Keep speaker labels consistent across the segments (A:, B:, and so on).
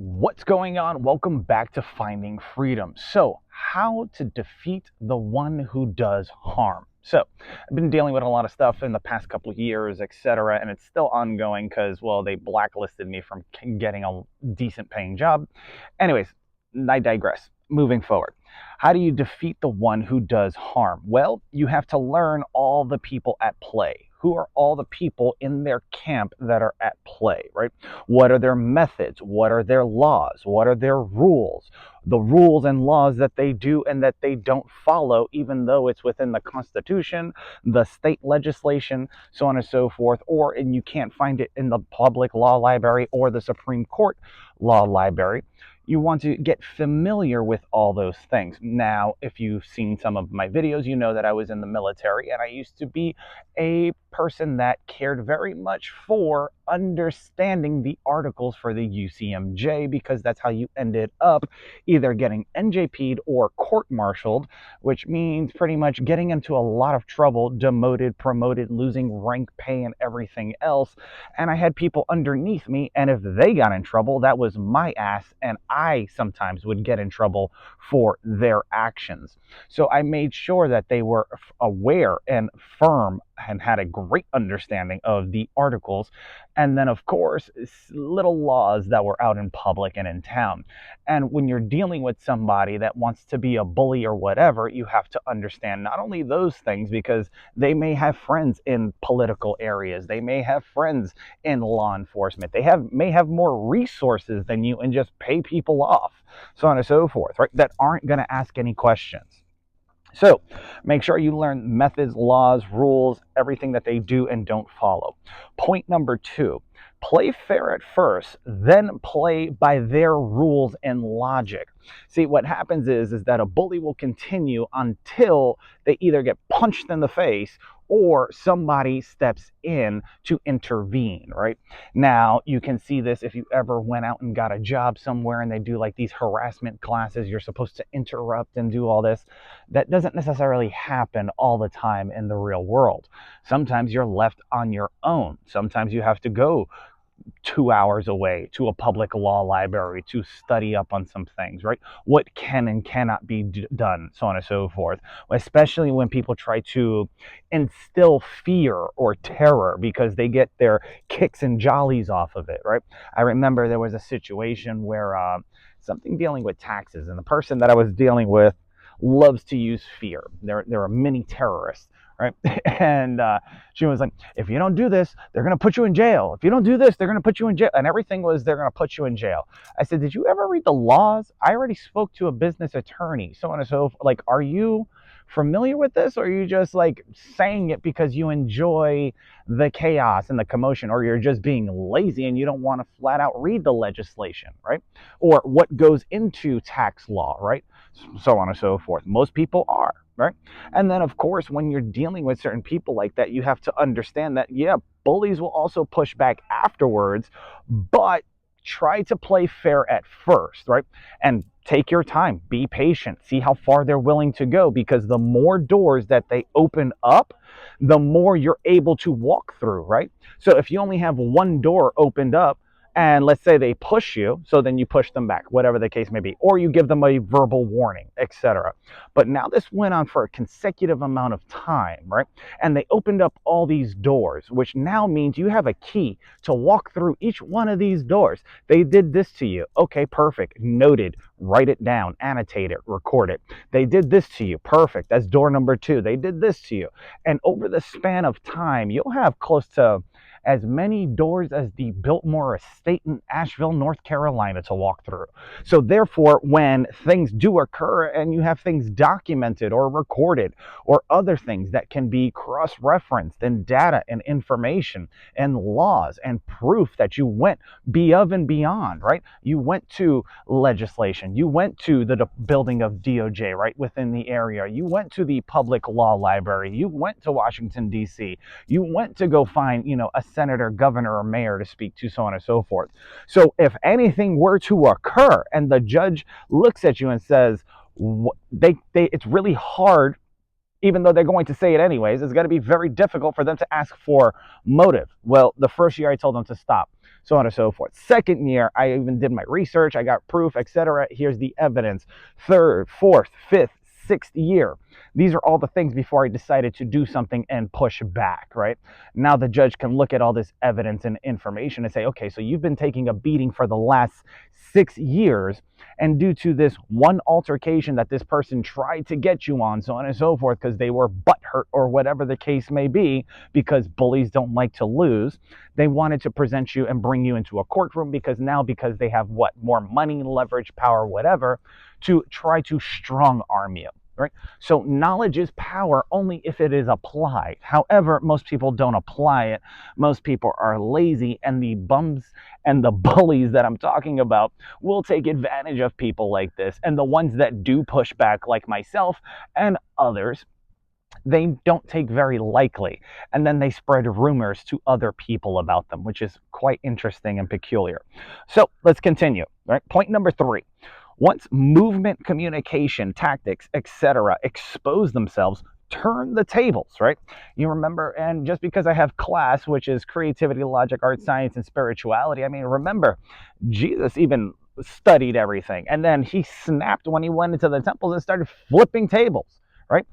A: What's going on? Welcome back to Finding Freedom. So, how to defeat the one who does harm. So, I've been dealing with a lot of stuff in the past couple of years, etc., and it's still ongoing because, well, they blacklisted me from getting a decent paying job. Anyways, I digress. Moving forward, how do you defeat the one who does harm? Well, you have to learn all the people at play. Who are all the people in their camp that are at play, right? What are their methods? What are their laws? What are their rules? The rules and laws that they do and that they don't follow, even though it's within the Constitution, the state legislation, so on and so forth, and you can't find it in the public law library or the Supreme Court law library. You want to get familiar with all those things. Now, if you've seen some of my videos, you know that I was in the military and I used to be a person that cared very much for understanding the articles for the UCMJ, because that's how you ended up either getting NJP'd or court-martialed, which means pretty much getting into a lot of trouble, demoted, promoted, losing rank, pay, and everything else. And I had people underneath me, and if they got in trouble, that was my ass, and I sometimes would get in trouble for their actions. So I made sure that they were aware and firm and had a great understanding of the articles. And then, of course, little laws that were out in public and in town. And when you're dealing with somebody that wants to be a bully or whatever, you have to understand not only those things, because they may have friends in political areas, they may have friends in law enforcement, may have more resources than you and just pay people off, so on and so forth, right? That aren't going to ask any questions. So make sure you learn methods, laws, rules, everything that they do and don't follow. Point number 2, play fair at first, then play by their rules and logic. See, what happens is that a bully will continue until they either get punched in the face or somebody steps in to intervene, right? Now, you can see this if you ever went out and got a job somewhere and they do like these harassment classes, you're supposed to interrupt and do all this. That doesn't necessarily happen all the time in the real world. Sometimes you're left on your own. Sometimes you have to go 2 hours away to a public law library to study up on some things, right? What can and cannot be done, so on and so forth. Especially when people try to instill fear or terror because they get their kicks and jollies off of it, right? I remember there was a situation where something dealing with taxes, and the person that I was dealing with loves to use fear. They're a mini terrorist, right? And she was like, if you don't do this, they're going to put you in jail. If you don't do this, they're going to put you in jail. And everything was, they're going to put you in jail. I said, did you ever read the laws? I already spoke to a business attorney, so on and so forth. Like, are you familiar with this, or are you just like saying it because you enjoy the chaos and the commotion, or you're just being lazy and you don't want to flat out read the legislation, right? Or what goes into tax law, right? So on and so forth. Most people are, right? And then, of course, when you're dealing with certain people like that, you have to understand that, yeah, bullies will also push back afterwards, but try to play fair at first, right? And take your time, be patient, see how far they're willing to go, because the more doors that they open up, the more you're able to walk through, right? So if you only have one door opened up, and let's say they push you, so then you push them back, whatever the case may be, or you give them a verbal warning, etc. But now this went on for a consecutive amount of time, right? And they opened up all these doors, which now means you have a key to walk through each one of these doors. They did this to you. Okay, perfect. Noted. Write it down, annotate it, record it. They did this to you. Perfect. That's door number 2. They did this to you. And over the span of time, you'll have close to as many doors as the Biltmore Estate in Asheville, North Carolina to walk through. So therefore, when things do occur and you have things documented or recorded or other things that can be cross-referenced and data and information and laws and proof that you went above and beyond, right? You went to legislation, you went to the building of DOJ, right, within the area, you went to the public law library, you went to Washington, D.C., you went to go find, a senator, governor, or mayor to speak to, so on and so forth. So if anything were to occur and the judge looks at you and says, it's really hard even though they're going to say it anyways. It's going to be very difficult for them to ask for motive. Well, the first year I told them to stop, so on and so forth. Second year, I even did my research, I got proof, etc. Here's the evidence. Third, fourth, fifth, sixth year. These are all the things before I decided to do something and push back, right? Now the judge can look at all this evidence and information and say, okay, so you've been taking a beating for the last 6 years, and due to this one altercation that this person tried to get you on, so on and so forth, because they were butthurt or whatever the case may be, because bullies don't like to lose, they wanted to present you and bring you into a courtroom because they have what? More money, leverage, power, whatever, to try to strong arm you. Right? So knowledge is power only if it is applied. However, most people don't apply it. Most people are lazy, and the bums and the bullies that I'm talking about will take advantage of people like this. And the ones that do push back, like myself and others, they don't take very likely. And then they spread rumors to other people about them, which is quite interesting and peculiar. So let's continue. Right? Point number 3. Once movement, communication, tactics, etc. expose themselves, turn the tables, right? You remember, and just because I have class, which is creativity, logic, art, science, and spirituality, I mean, remember, Jesus even studied everything. And then he snapped when he went into the temples and started flipping tables, right?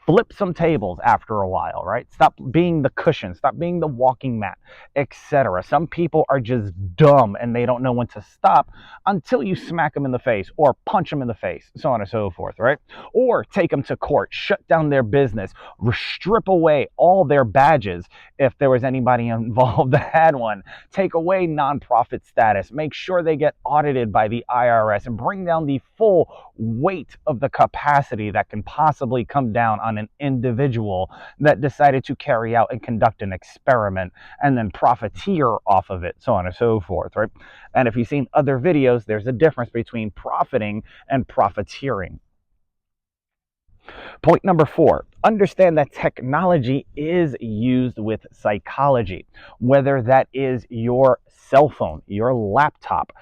A: Flip some tables after a while, right? Stop being the cushion, stop being the walking mat, etc. Some people are just dumb and they don't know when to stop until you smack them in the face or punch them in the face, so on and so forth, right? Or take them to court, shut down their business, strip away all their badges if there was anybody involved that had one, take away nonprofit status, make sure they get audited by the IRS, and bring down the full weight of the capacity that can possibly come down on an individual that decided to carry out and conduct an experiment and then profiteer off of it, so on and so forth, right? And if you've seen other videos, there's a difference between profiting and profiteering. Point number 4, understand that technology is used with psychology, whether that is your cell phone, your laptop,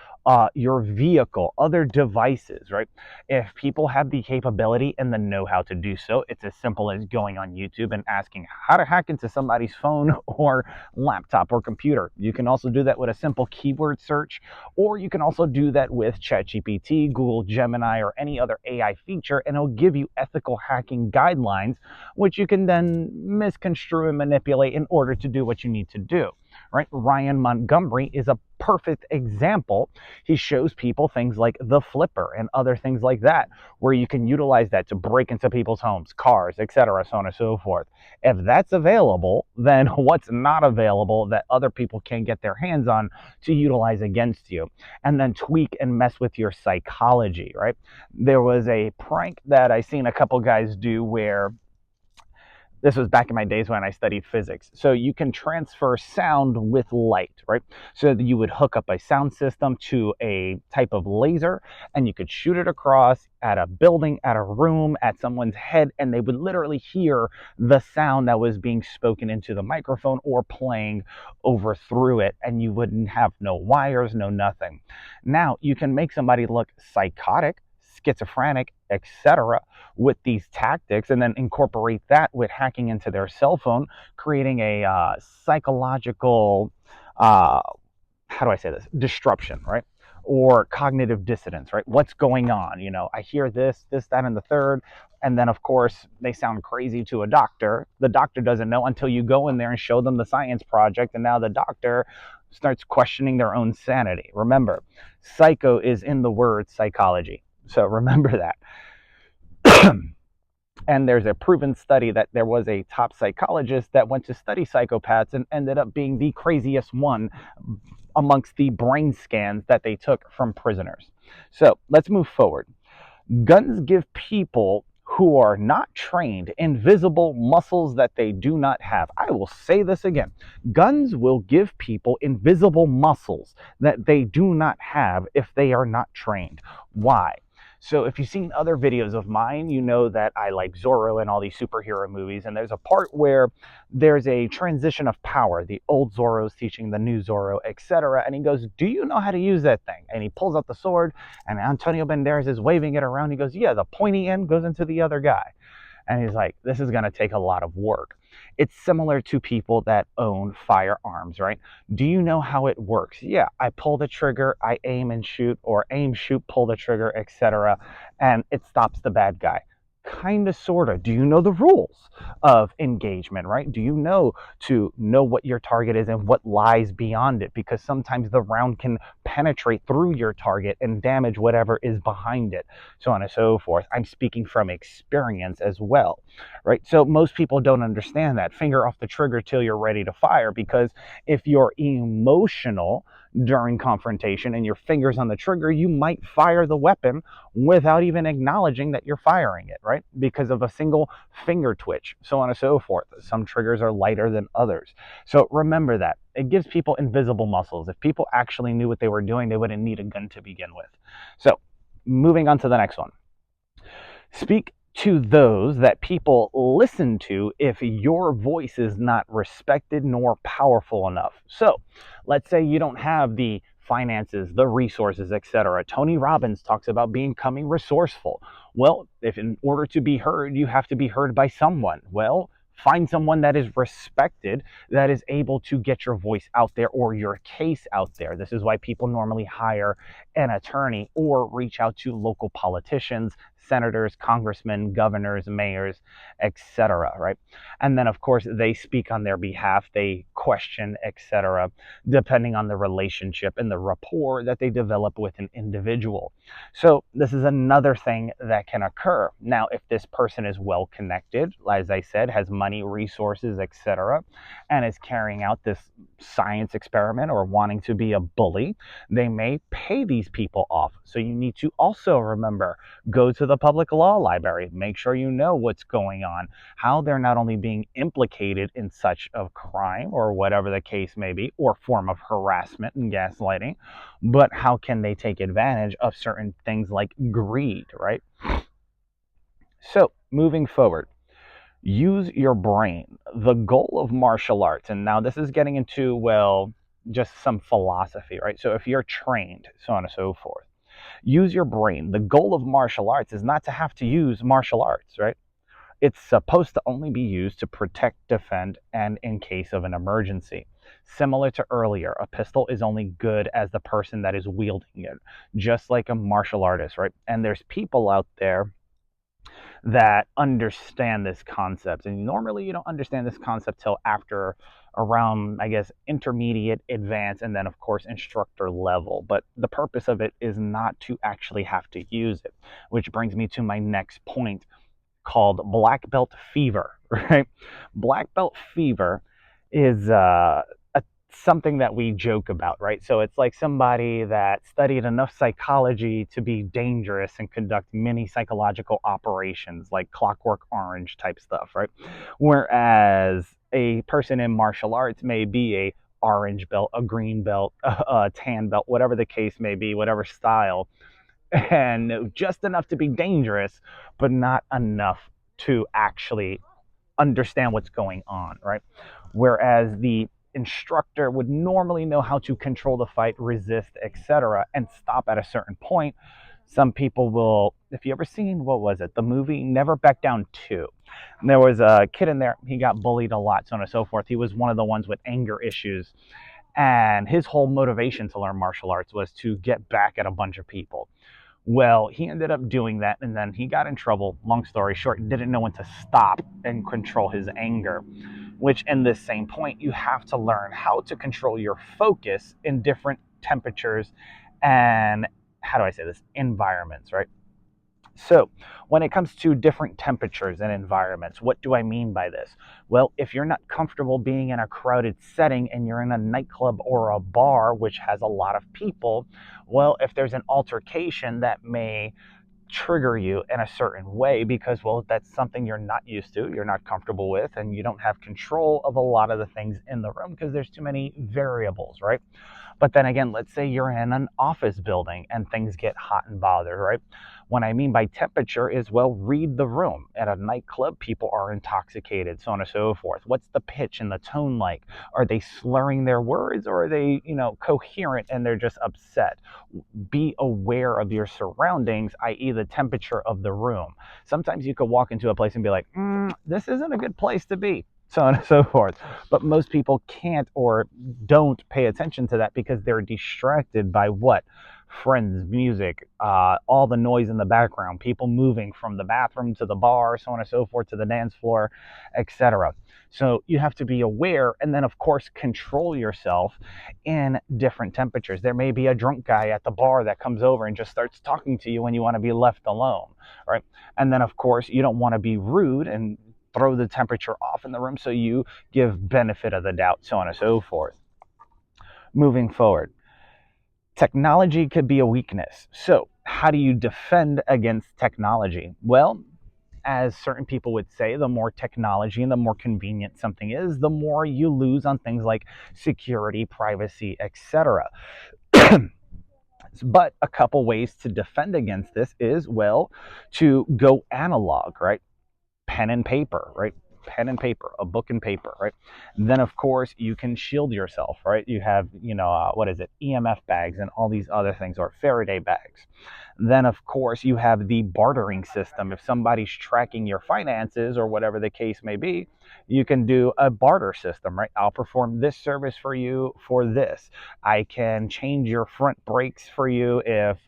A: your vehicle, other devices, right? If people have the capability and the know-how to do so, it's as simple as going on YouTube and asking how to hack into somebody's phone or laptop or computer. You can also do that with a simple keyword search, or you can also do that with ChatGPT, Google Gemini, or any other AI feature, and it'll give you ethical hacking guidelines, which you can then misconstrue and manipulate in order to do what you need to do. Right? Ryan Montgomery is a perfect example. He shows people things like the flipper and other things like that, where you can utilize that to break into people's homes, cars, etc., so on and so forth. If that's available, then what's not available that other people can get their hands on to utilize against you, and then tweak and mess with your psychology, right? There was a prank that I seen a couple guys do where, this was back in my days when I studied physics. So you can transfer sound with light, right? So you would hook up a sound system to a type of laser, and you could shoot it across at a building, at a room, at someone's head, and they would literally hear the sound that was being spoken into the microphone or playing over through it, and you wouldn't have no wires, no nothing. Now you can make somebody look psychotic, schizophrenic, etc., with these tactics, and then incorporate that with hacking into their cell phone, creating a psychological, how do I say this, disruption, right? Or cognitive dissonance, right? What's going on? You know, I hear this, that, and the third. And then, of course, they sound crazy to a doctor. The doctor doesn't know until you go in there and show them the science project. And now the doctor starts questioning their own sanity. Remember, psycho is in the word psychology. So remember that. And there's a proven study that there was a top psychologist that went to study psychopaths and ended up being the craziest one amongst the brain scans that they took from prisoners. So let's move forward. Guns give people who are not trained invisible muscles that they do not have. I will say this again. Guns will give people invisible muscles that they do not have if they are not trained. Why? So if you've seen other videos of mine, you know that I like Zorro and all these superhero movies, and there's a part where there's a transition of power. The old Zorro's teaching the new Zorro, etc. And he goes, do you know how to use that thing? And he pulls out the sword, and Antonio Banderas is waving it around. He goes, yeah, the pointy end goes into the other guy. And he's like, this is going to take a lot of work. It's similar to people that own firearms, right? Do you know how it works? Yeah, I pull the trigger, I aim and shoot, or aim, shoot, pull the trigger, etc., and it stops the bad guy. Kind of, sort of. Do you know the rules of engagement, right? Do you know to know what your target is and what lies beyond it? Because sometimes the round can penetrate through your target and damage whatever is behind it, so on and so forth. I'm speaking from experience as well, right? So most people don't understand that. Finger off the trigger till you're ready to fire, because if you're emotional during confrontation and your fingers on the trigger, you might fire the weapon without even acknowledging that you're firing it, right? Because of a single finger twitch, so on and so forth. Some triggers are lighter than others. So remember that. It gives people invisible muscles. If people actually knew what they were doing, they wouldn't need a gun to begin with. So moving on to the next one. Speak to those that people listen to if your voice is not respected nor powerful enough. So, let's say you don't have the finances, the resources, etc. Tony Robbins talks about becoming resourceful. Well, if in order to be heard, you have to be heard by someone. Well, find someone that is respected, that is able to get your voice out there or your case out there. This is why people normally hire an attorney or reach out to local politicians, senators, congressmen, governors, mayors, etc., right? And then of course they speak on their behalf, they question, etc., depending on the relationship and the rapport that they develop with an individual. So this is another thing that can occur. Now, if this person is well connected, as I said, has money, resources, etc., and is carrying out this science experiment or wanting to be a bully, they may pay these people off. So you need to also remember, go to the public law library, make sure you know what's going on, how they're not only being implicated in such a crime or whatever the case may be, or form of harassment and gaslighting, but how can they take advantage of certain things like greed, right? So moving forward, use your brain. The goal of martial arts, and now this is getting into, well, just some philosophy, right? So if you're trained, so on and so forth, use your brain. The goal of martial arts is not to have to use martial arts, right? It's supposed to only be used to protect, defend, and in case of an emergency. Similar to earlier, a pistol is only good as the person that is wielding it, just like a martial artist, right? And there's people out there that understand this concept. And normally you don't understand this concept till after around, I guess, intermediate, advanced, and then of course instructor level. But the purpose of it is not to actually have to use it, which brings me to my next point, called black belt fever, right? Black belt fever is something that we joke about, right? So it's like somebody that studied enough psychology to be dangerous and conduct many psychological operations, like Clockwork Orange type stuff, right? Whereas a person in martial arts may be a orange belt, a green belt, a tan belt, whatever the case may be, whatever style, and just enough to be dangerous, but not enough to actually understand what's going on, right? Whereas the instructor would normally know how to control the fight, resist, etc., and stop at a certain point. Some people will, if you ever seen, what was it, the movie Never Back Down 2, and there was a kid in there, he got bullied a lot, so on and so forth. He was one of the ones with anger issues, and his whole motivation to learn martial arts was to get back at a bunch of people. Well, he ended up doing that, and then he got in trouble. Long story short, didn't know when to stop and control his anger. Which, in this same point, you have to learn how to control your focus in different temperatures and, how do I say this, environments, right? So, when it comes to different temperatures and environments, what do I mean by this? Well, if you're not comfortable being in a crowded setting and you're in a nightclub or a bar which has a lot of people, well, if there's an altercation, that may trigger you in a certain way because, well, that's something you're not used to, you're not comfortable with, and you don't have control of a lot of the things in the room because there's too many variables, right? But then again, let's say you're in an office building and things get hot and bothered, right? What I mean by temperature is, well, read the room. At a nightclub, people are intoxicated, so on and so forth. What's the pitch and the tone like? Are they slurring their words, or are they, coherent and they're just upset? Be aware of your surroundings, i.e., the temperature of the room. Sometimes you could walk into a place and be like, this isn't a good place to be, so on and so forth. But most people can't or don't pay attention to that because they're distracted by what? Friends, music, all the noise in the background, people moving from the bathroom to the bar, so on and so forth, to the dance floor, etc. So you have to be aware, and then of course control yourself in different temperatures. There may be a drunk guy at the bar that comes over and just starts talking to you when you want to be left alone, right? And then of course you don't want to be rude and throw the temperature off in the room, so you give benefit of the doubt, so on and so forth. Moving forward, technology could be a weakness. So how do you defend against technology? Well, as certain people would say, the more technology and the more convenient something is, the more you lose on things like security, privacy, etc. But a couple ways to defend against this is, well, to go analog, right? Pen and paper, right? Pen and paper, a book and paper, right? Then of course you can shield yourself, right? You have, what is it? EMF bags and all these other things, or Faraday bags. Then of course you have the bartering system. If somebody's tracking your finances or whatever the case may be, you can do a barter system, right? I'll perform this service for you for this. I can change your front brakes for you if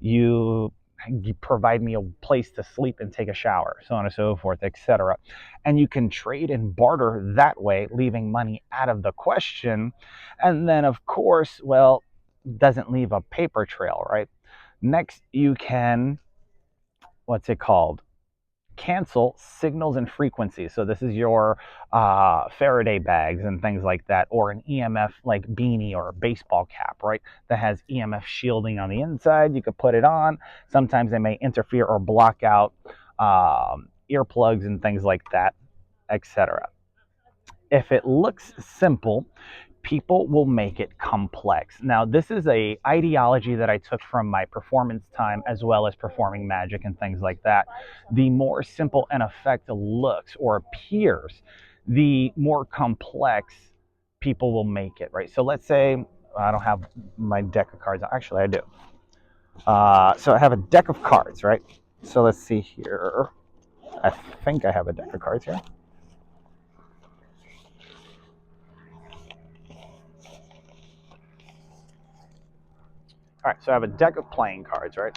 A: you provide me a place to sleep and take a shower, so on and so forth, etc. And you can trade and barter that way, leaving money out of the question. And then of course, well, doesn't leave a paper trail, right? Next, you can, what's it called? Cancel signals and frequencies. So this is your Faraday bags and things like that, or an EMF like beanie or a baseball cap, right? That has EMF shielding on the inside. You could put it on. Sometimes they may interfere or block out earplugs and things like that, etc. If it looks simple, people will make it complex. Now, this is a ideology that I took from my performance time, as well as performing magic and things like that. The more simple an effect looks or appears, the more complex people will make it, right? So let's say I don't have my deck of cards. Actually, I do. So I have a deck of cards, right? So let's see here. I think I have a deck of cards here. All right, so I have a deck of playing cards, right?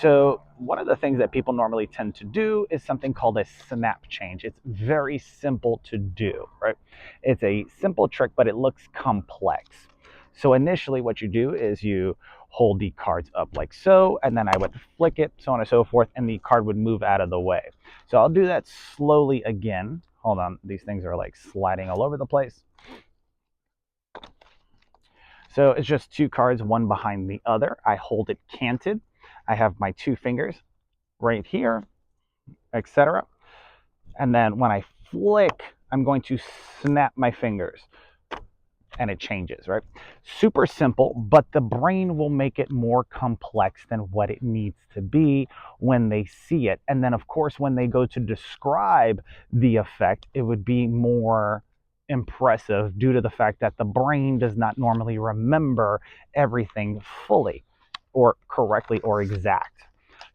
A: So one of the things that people normally tend to do is something called a snap change. It's very simple to do, right? It's a simple trick, but it looks complex. So initially what you do is you hold the cards up like so, and then I would flick it, so on and so forth, and the card would move out of the way. So I'll do that slowly again. Hold on, these things are like sliding all over the place. So it's just two cards, one behind the other. I hold it canted. I have my two fingers right here, etc. And then when I flick, I'm going to snap my fingers and it changes, right? Super simple, but the brain will make it more complex than what it needs to be when they see it. And then of course, when they go to describe the effect, it would be more impressive due to the fact that the brain does not normally remember everything fully or correctly or exact.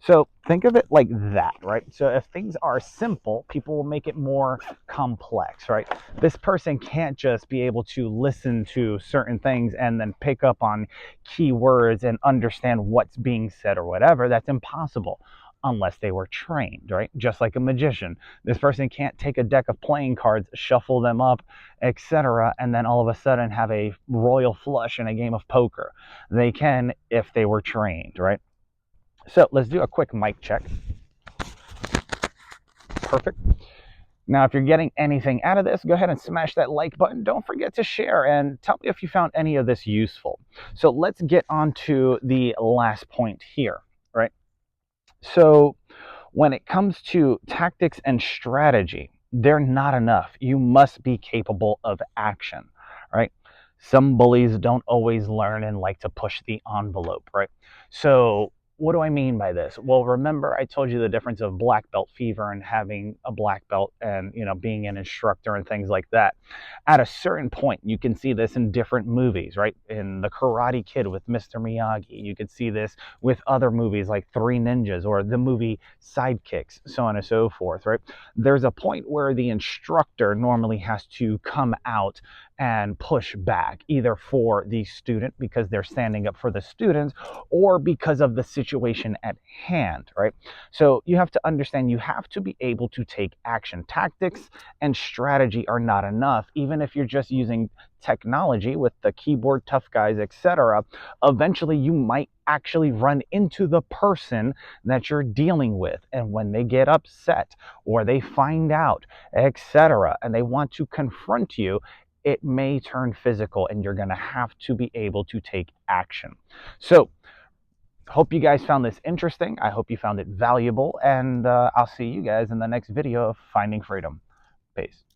A: So think of it like that, right? So if things are simple, people will make it more complex, right? This person can't just be able to listen to certain things and then pick up on keywords and understand what's being said or whatever. That's impossible unless they were trained, right? Just like a magician. This person can't take a deck of playing cards, shuffle them up, etc., and then all of a sudden have a royal flush in a game of poker. They can if they were trained, right? So let's do a quick mic check. Perfect. Now, if you're getting anything out of this, go ahead and smash that like button. Don't forget to share and tell me if you found any of this useful. So let's get on to the last point here, right? So when it comes to tactics and strategy, they're not enough. You must be capable of action, right? Some bullies don't always learn and like to push the envelope, right? So, what do I mean by this? Well, remember I told you the difference of black belt fever and having a black belt and, being an instructor and things like that. At a certain point, you can see this in different movies, right? In The Karate Kid with Mr. Miyagi, you could see this with other movies like Three Ninjas or the movie Sidekicks, so on and so forth, right? There's a point where the instructor normally has to come out and push back, either for the student because they're standing up for the students or because of the situation at hand, right? So you have to understand you have to be able to take action. Tactics and strategy are not enough, even if you're just using technology with the keyboard tough guys, etc. Eventually you might actually run into the person that you're dealing with, and when they get upset or they find out, etc., and they want to confront you, it may turn physical and you're going to have to be able to take action. So hope you guys found this interesting. I hope you found it valuable, and I'll see you guys in the next video of Finding Freedom. Peace.